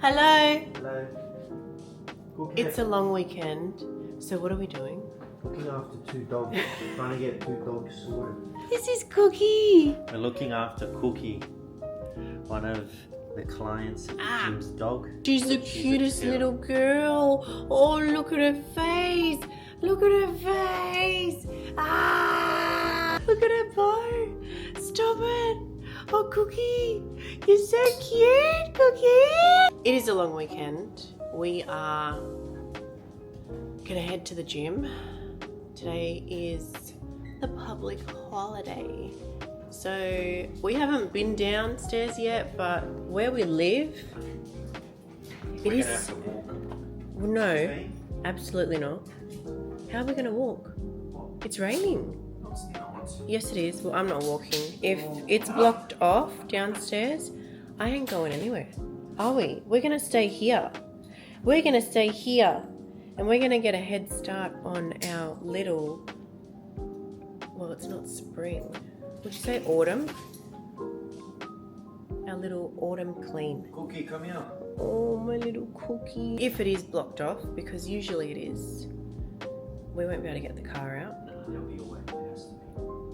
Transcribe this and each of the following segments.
Hello. Hello. It's a long weekend, so what are we doing? Looking after two dogs. Trying to get two dogs sorted. This is Cookie. We're looking after Cookie, one of the clients of Jim's dog. She's the cutest little girl. Oh, look at her face. Look at her face. Ah! Look at her bow. Stop it. Oh, Cookie. You're so cute, Cookie. It is a long weekend. We are gonna head to the gym. Today is the public holiday. So we haven't been downstairs yet, but where we live, it is. Have to walk. No, absolutely not. How are we gonna walk? It's raining. No, it's not. Yes, it is. Well, I'm not walking. If it's blocked off downstairs, I ain't going anywhere. Are we? We're gonna stay here. We're gonna stay here, and we're gonna get a head start on our little. Well, it's not spring. Would you say autumn? Our little autumn clean. Cookie, come here. Oh, my little Cookie. If it is blocked off, because usually it is, we won't be able to get the car out, There'll be a way. It has to be.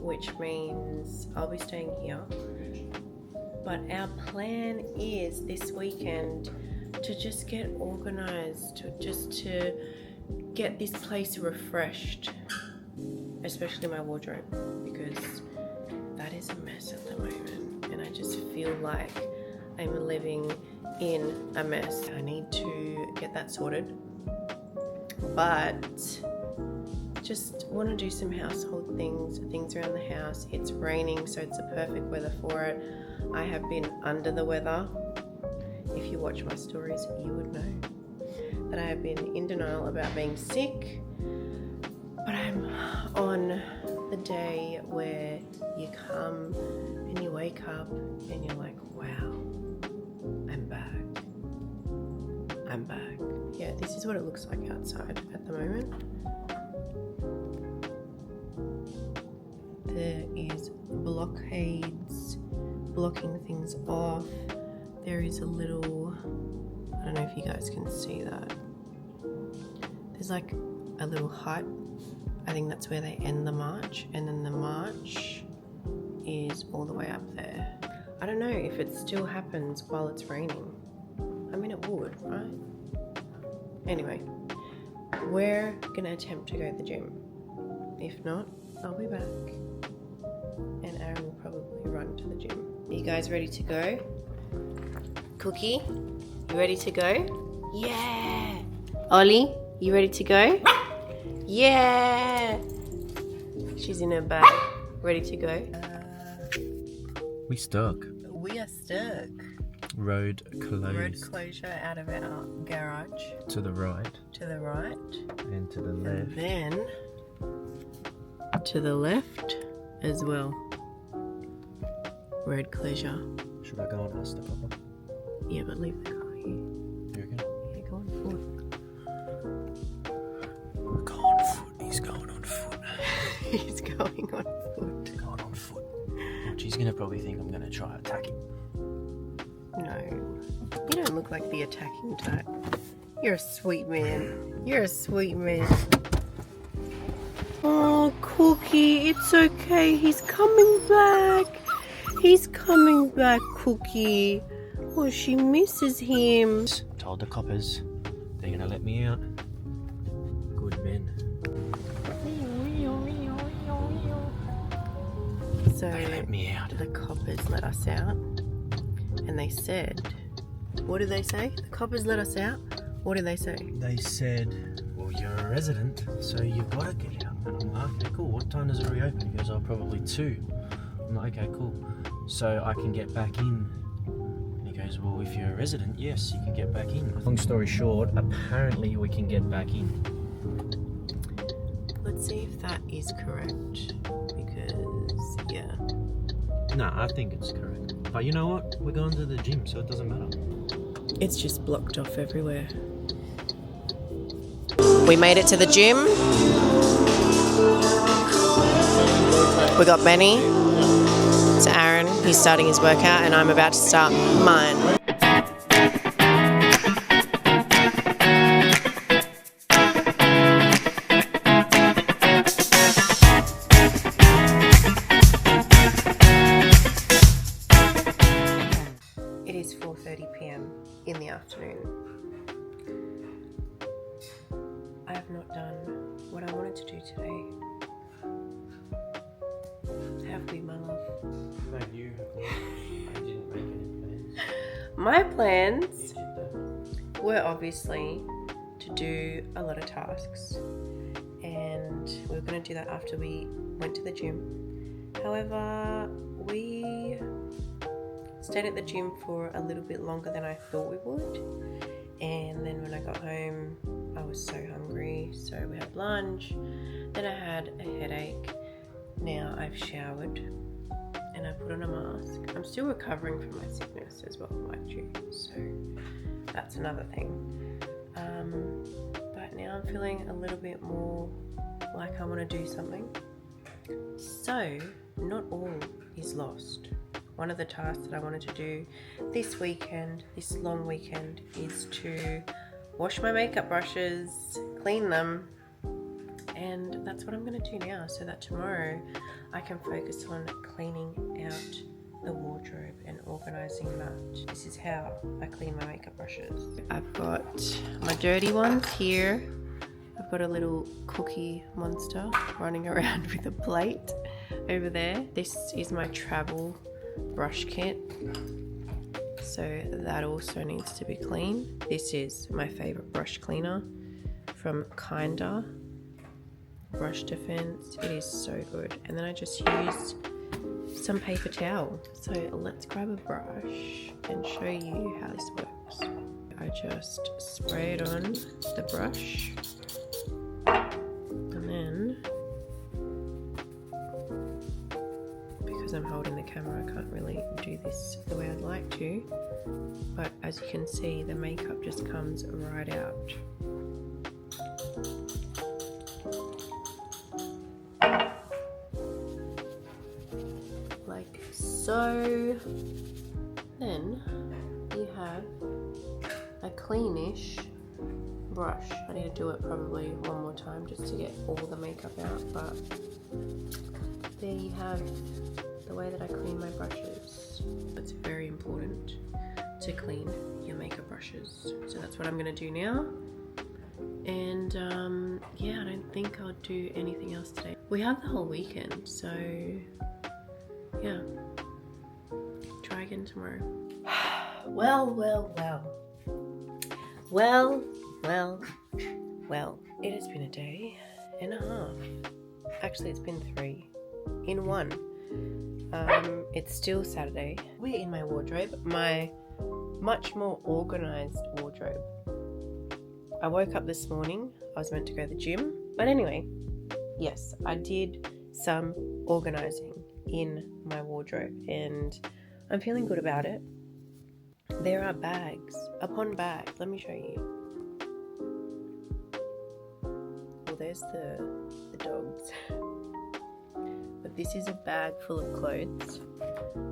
which means I'll be staying here. But our plan is this weekend to just get organised, to get this place refreshed, especially my wardrobe, because that is a mess at the moment, and I just feel like I'm living in a mess. I need to get that sorted, but just want to do some household things around the house. It's raining, so it's the perfect weather for it. I have been under the weather. If you watch my stories, you would know that I have been in denial about being sick, but I'm on the day where you come and you wake up and you're like, wow, I'm back. I'm back. Yeah, this is what it looks like outside at the moment. There is blockades blocking things off. There is a little, I don't know if you guys can see that. There's like a little hut. I think that's where they end the march, and then the march is all the way up there. I don't know if it still happens while it's raining. I mean, it would, right? Anyway, we're gonna attempt to go to the gym. If not, I'll be back. And Aaron will probably run to the gym. Are you guys ready to go? Cookie, you ready to go? Yeah! Ollie, you ready to go? Yeah! She's in her bag, ready to go. We stuck. We are stuck. Road closed. Road closure out of our garage. To the right. To the right. And to the And left. then to the left as well. Road closure. Should I go and ask the papa? Yeah, but leave the car here. You reckon? Yeah, go on foot. Go on foot. He's going on foot. He's going on foot. Going on foot. She's gonna probably think I'm gonna try attack him. No, you don't look like the attacking type. You're a sweet man. You're a sweet man. Oh, Cookie, it's okay. He's coming back. He's coming back, Cookie. Oh, she misses him. Told the coppers they're gonna let me out. Good men. So They let me out. the coppers let us out, and they said, what did they say? The coppers let us out? What did they say? They said, well, you're a resident, so you've got to get out. And I'm like, okay, cool. What time does it reopen? He goes, oh, probably 2. I'm like, okay, cool. So I can get back in. And he goes, well, if you're a resident, yes, you can get back in. Long story short, apparently we can get back in. Let's see if that is correct, because, yeah. No, I think it's correct. But you know what? We're going to the gym, so it doesn't matter. It's just blocked off everywhere. We made it to the gym. We got Benny. It's Aaron. He's starting his workout and I'm about to start mine. in the afternoon. I have not done what I wanted to do today. Have we, my love? No, you have not. I didn't make any plans. My You plans did that. were obviously to do a lot of tasks, and we were going to do that after we went to the gym. However, we stayed at the gym for a little bit longer than I thought we would, and then when I got home I was so hungry, so we had lunch, then I had a headache. Now I've showered and I put on a mask. I'm still recovering from my sickness as well, mind you, so that's another thing. But now I'm feeling a little bit more like I want to do something. So not all is lost. One of the tasks that I wanted to do this weekend, this long weekend, is to wash my makeup brushes, clean them, and that's what I'm going to do now, so that tomorrow I can focus on cleaning out the wardrobe and organising that. This is how I clean my makeup brushes. I've got my dirty ones here. I've got a little cookie monster running around with a plate over there. This is my travel brush kit, so that also needs to be cleaned. This is my favourite brush cleaner from Kinda Brush Defense. It is so good. And then I just used some paper towel. So let's grab a brush and show you how this works. I just spray it on the brush, and then because I'm holding the camera I can't really do this the way I'd like to, but as you can see the makeup just comes right out. Like so. Then you have a cleanish brush. I need to do it probably one more time just to get all the makeup out, but there you have the way that I clean my brushes. It's very important to clean your makeup brushes, so that's what I'm going to do now. And yeah, I don't think I'll do anything else today. We have the whole weekend, so yeah, try again tomorrow. Well, it has been a day and a half. Actually, it's been 3 in 1. It's still Saturday. We're in my wardrobe, my much more organised wardrobe. I woke up this morning, I was meant to go to the gym, but anyway, yes, I did some organising in my wardrobe and I'm feeling good about it. There are bags upon bags. Let me show you. Well, there's the dogs. But this is a bag full of clothes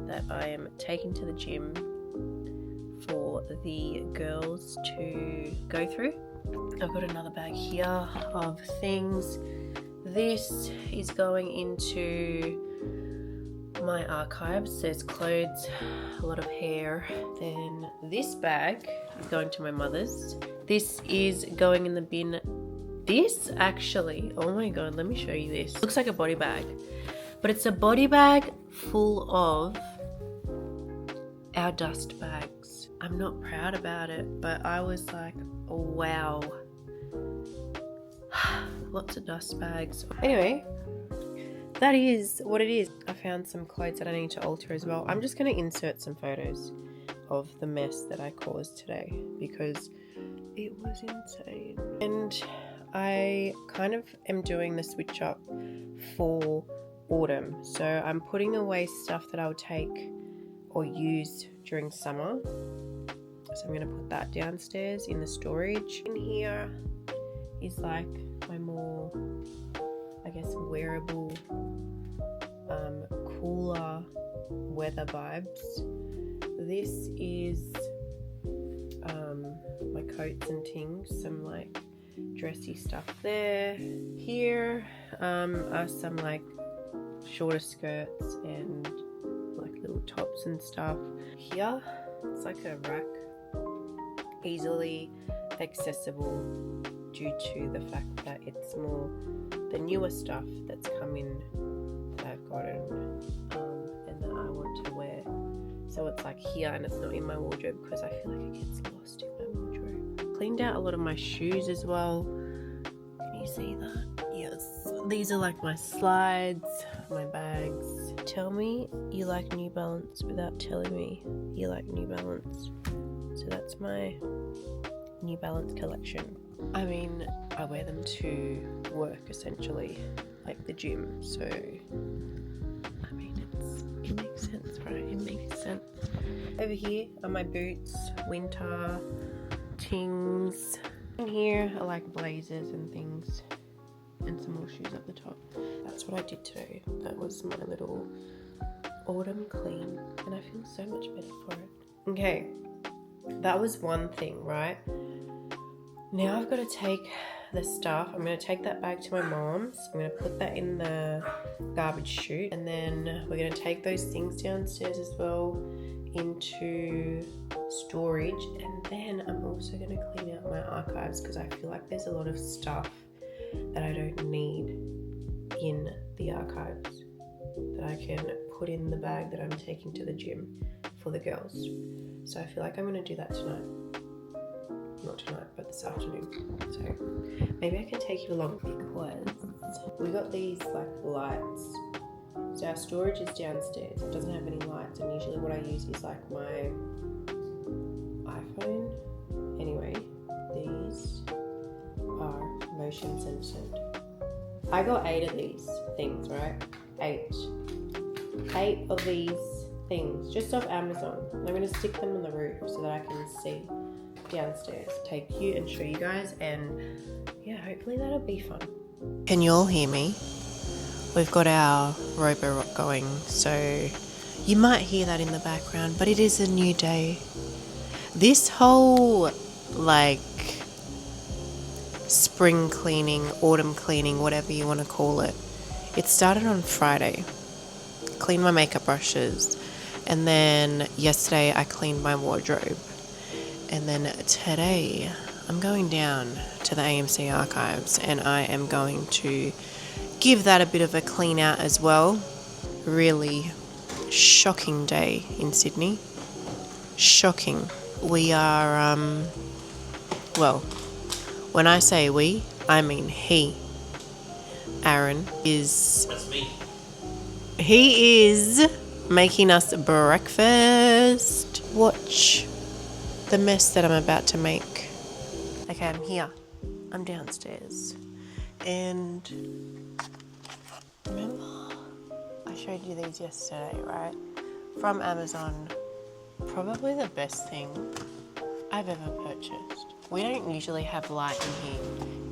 that I am taking to the gym for the girls to go through. I've got another bag here of things. This is going into my archives. There's clothes, a lot of hair. Then this bag is going to my mother's. This is going in the bin. This actually, oh my god, let me show you this. Looks like a body bag, but it's a body bag full of our dust bags. I'm not proud about it, but I was like, oh, wow. Lots of dust bags. Anyway, that is what it is. I found some clothes that I need to alter as well. I'm just going to insert some photos of the mess that I caused today because it was insane. And I kind of am doing the switch up for autumn. So I'm putting away stuff that I'll take or use during summer. So I'm going to put that downstairs in the storage. In here is like my more, I guess, wearable, cooler weather vibes. This is my coats and things, some like dressy stuff there. Here are some like shorter skirts and like little tops and stuff. Here it's like a rack easily accessible due to the fact that it's more the newer stuff that's come in that I've gotten and that I want to wear. So it's like here and it's not in my wardrobe because I feel like it gets lost in my wardrobe. Cleaned out a lot of my shoes as well. Can you see that? Yes. These are like my slides, my bags. Tell me you like New Balance without telling me you like New Balance. So that's my New Balance collection. I mean, I wear them to work essentially, like the gym. So, I mean, it makes sense, right? It makes sense. Over here are my boots, winter tings. In here are like blazers and things, and some more shoes up the top. That's what I did today. That was my little autumn clean, and I feel so much better for it. Okay, that was one thing, right? Now I've got to take the stuff. I'm going to take that bag to my mom's. I'm going to put that in the garbage chute, and then we're going to take those things downstairs as well into storage. And then I'm also going to clean out my archives because I feel like there's a lot of stuff that I don't need in the archives that I can put in the bag that I'm taking to the gym for the girls. So I feel like I'm going to do that tonight. Not tonight, but this afternoon. So maybe I can take you along because we got these like lights. So our storage is downstairs. It doesn't have any lights, and usually what I use is like my iPhone. Anyway, these are motion censored. I got 8 of these things, right? 8 of these things just off Amazon. I'm going to stick them on the roof so that I can see downstairs, take you and show you guys, and yeah, hopefully that'll be fun. Can you all hear me? We've got our robo going, so you might hear that in the background, but it is a new day. This whole like spring cleaning, autumn cleaning, whatever you want to call it, it started on Friday. Cleaned my makeup brushes, and then yesterday I cleaned my wardrobe. And then today, I'm going down to the AMC archives and I am going to give that a bit of a clean out as well. Really shocking day in Sydney. Shocking. We are, well, when I say we, I mean he. Aaron is... That's me. He is making us breakfast. Watch the mess that I'm about to make. Okay, I'm here. I'm downstairs. And remember, I showed you these yesterday, right? From Amazon. Probably the best thing I've ever purchased. We don't usually have light in here.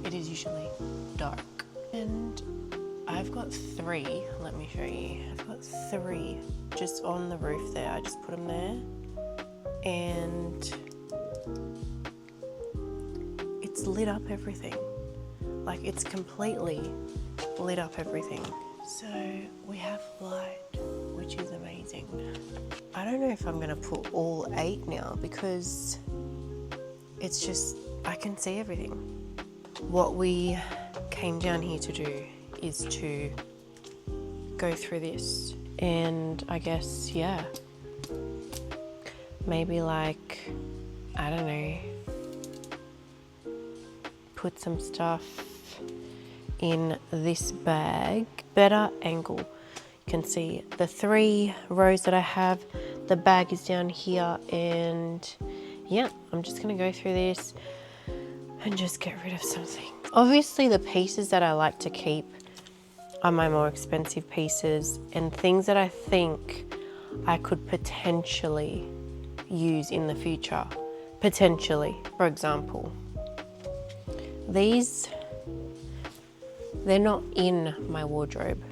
It is usually dark. And I've got 3. Let me show you. I've got 3 just on the roof there. I just put them there. And it's lit up everything. Like, it's completely lit up everything. So we have light, which is amazing. I don't know if I'm gonna put all 8 now because it's just, I can see everything. What we came down here to do is to go through this, and I guess, yeah, maybe like, I don't know, put some stuff in this bag. Better angle. You can see the 3 rows that I have. The bag is down here, and yeah, I'm just gonna go through this and just get rid of something. Obviously the pieces that I like to keep are my more expensive pieces and things that I think I could potentially use in the future. Potentially. For example, these, they're not in my wardrobe.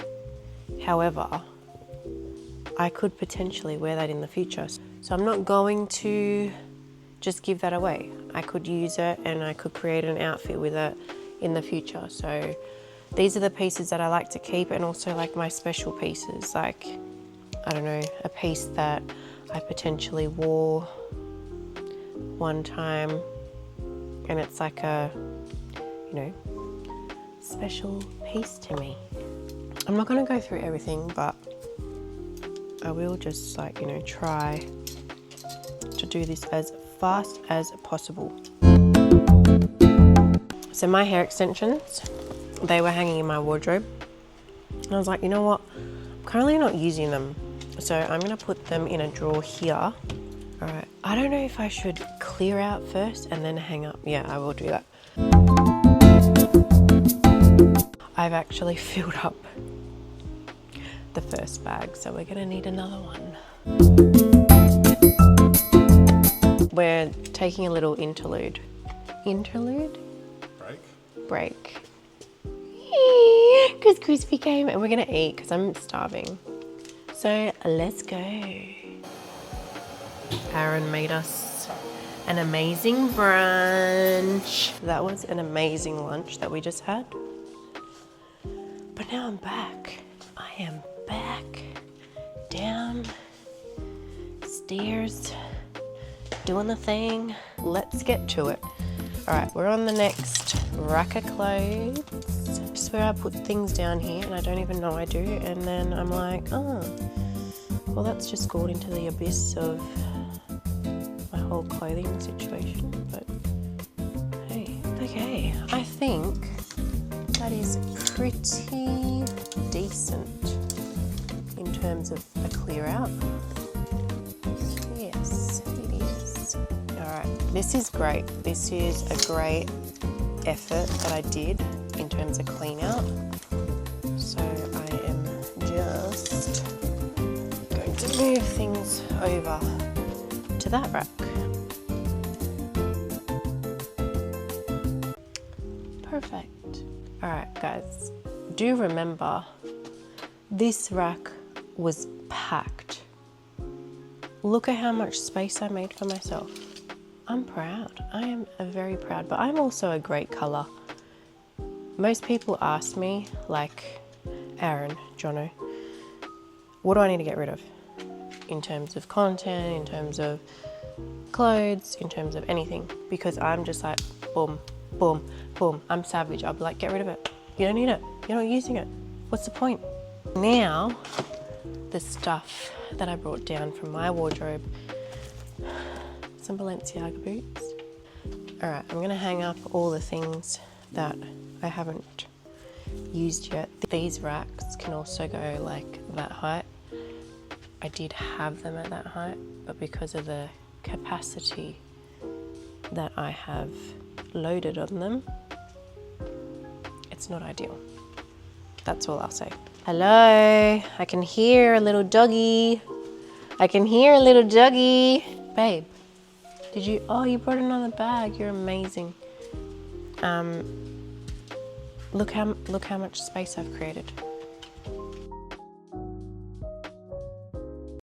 However, I could potentially wear that in the future. So I'm not going to just give that away. I could use it and I could create an outfit with it in the future. So these are the pieces that I like to keep, and also like my special pieces, like, I don't know, a piece that I potentially wore one time, and it's like a, you know, special piece to me. I'm not going to go through everything, but I will just, like, you know, try to do this as fast as possible. So my hair extensions, they were hanging in my wardrobe, and I was like, you know what, I'm currently not using them, so I'm going to put them in a drawer here. All right, I don't know if I should clear out first and then hang up. Yeah, I will do that. I've actually filled up the first bag, so we're gonna need another one. We're taking a little interlude. Interlude? Break. Because Crispy came and we're gonna eat because I'm starving. So let's go. Aaron made us an amazing brunch. That was an amazing lunch that we just had. But now I'm back. I am back downstairs doing the thing. Let's get to it. All right, we're on the next rack of clothes. I swear I put things down here and I don't even know I do, and then I'm like, oh, well, that's just gone into the abyss of my whole clothing situation. But hey, okay, I think that is pretty decent in terms of a clear out. Yes, it is. All right, this is great. This is a great effort that I did in terms of clean out. So I am just going to move things over to that rack. Perfect. All right, guys, do remember this rack was packed. Look at how much space I made for myself. I'm proud. I am very proud, but I'm also a great color. Most people ask me, like Aaron, Jono, what do I need to get rid of? In terms of content, in terms of clothes, in terms of anything, because I'm just like, boom, boom, boom. I'm savage. I'll be like, get rid of it. You don't need it. You're not using it. What's the point? Now, the stuff that I brought down from my wardrobe. Some Balenciaga boots. All right, I'm gonna hang up all the things that I haven't used yet. These racks can also go like that height. I did have them at that height, but because of the capacity that I have loaded on them, it's not ideal. That's all I'll say. Hello, I can hear a little doggy. I can hear a little doggy. Babe, did you, oh, you brought another bag. You're amazing. Look how much space I've created.